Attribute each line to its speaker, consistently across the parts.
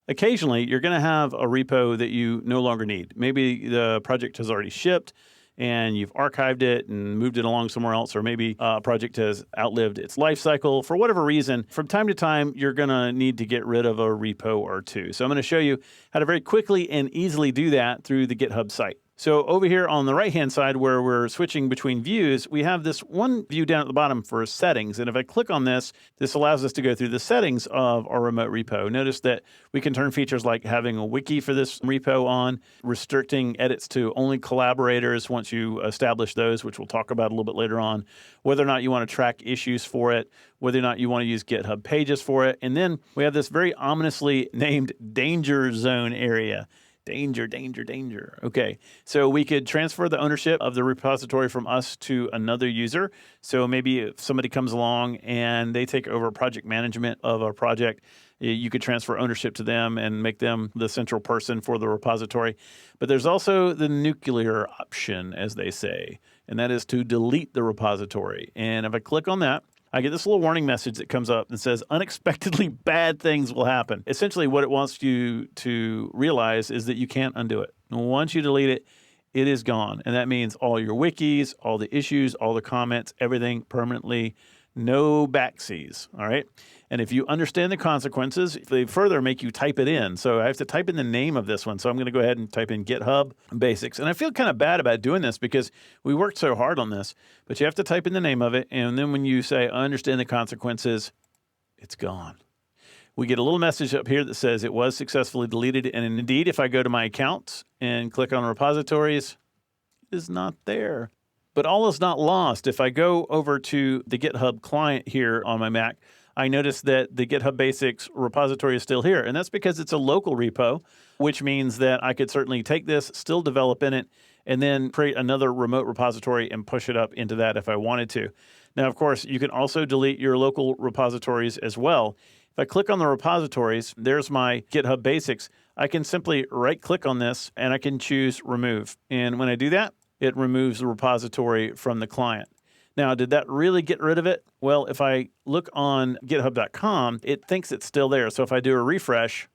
Speaker 1: Occasionally, you're going to have a repo that you no longer need. Maybe the project has already shipped and you've archived it and moved it along somewhere else, or maybe a project has outlived its life cycle. For whatever reason, from time to time, you're going to need to get rid of a repo or two. So I'm going to show you how to very quickly and easily do that through the GitHub site. So over here on the right-hand side where we're switching between views, we have this one view down at the bottom for settings. And if I click on this, this allows us to go through the settings of our remote repo. Notice that we can turn features like having a wiki for this repo on, restricting edits to only collaborators once you establish those, which we'll talk about a little bit later on, whether or not you want to track issues for it, whether or not you want to use GitHub pages for it. And then we have this very ominously named danger zone area. Danger, danger, danger. Okay, so we could transfer the ownership of the repository from us to another user. So maybe if somebody comes along and they take over project management of a project, you could transfer ownership to them and make them the central person for the repository. But there's also the nuclear option, as they say, and that is to delete the repository. And if I click on that, I get this little warning message that comes up and says, unexpectedly bad things will happen. Essentially, what it wants you to realize is that you can't undo it. Once you delete it, it is gone. And that means all your wikis, all the issues, all the comments, everything permanently, no backseas, all right? And if you understand the consequences, they further make you type it in. So I have to type in the name of this one. So I'm going to go ahead and type in GitHub Basics. And I feel kind of bad about doing this because we worked so hard on this, but you have to type in the name of it. And then when you say, I understand the consequences, it's gone. We get a little message up here that says it was successfully deleted. And indeed, if I go to my accounts and click on repositories, it is not there. But all is not lost. If I go over to the GitHub client here on my Mac, I notice that the GitHub Basics repository is still here. And that's because it's a local repo, which means that I could certainly take this, still develop in it, and then create another remote repository and push it up into that if I wanted to. Now, of course, you can also delete your local repositories as well. If I click on the repositories, there's my GitHub Basics. I can simply right-click on this, and I can choose Remove. And when I do that, it removes the repository from the client. Now, did that really get rid of it? Well, if I look on github.com, it thinks it's still there. So if I do a refresh,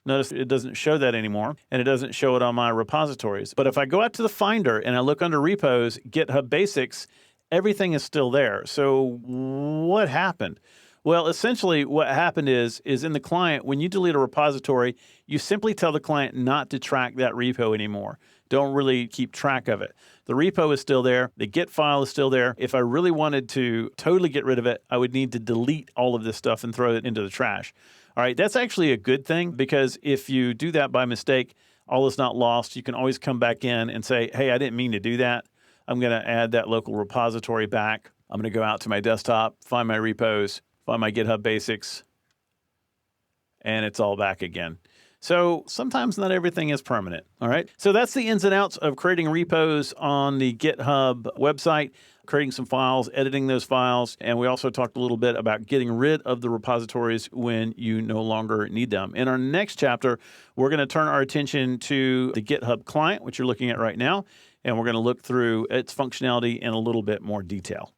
Speaker 1: notice it doesn't show that anymore, and it doesn't show it on my repositories. But if I go out to the Finder and I look under Repos, GitHub Basics, everything is still there. So what happened? Well, essentially what happened is in the client, when you delete a repository, you simply tell the client not to track that repo anymore. Don't really keep track of it. The repo is still there. The Git file is still there. If I really wanted to totally get rid of it, I would need to delete all of this stuff and throw it into the trash. All right, that's actually a good thing because if you do that by mistake, all is not lost. You can always come back in and say, hey, I didn't mean to do that. I'm going to add that local repository back. I'm going to go out to my desktop, find my repos, find my GitHub Basics, and it's all back again. So sometimes not everything is permanent, all right? So that's the ins and outs of creating repos on the GitHub website, creating some files, editing those files, and we also talked a little bit about getting rid of the repositories when you no longer need them. In our next chapter, we're going to turn our attention to the GitHub client, which you're looking at right now, and we're going to look through its functionality in a little bit more detail.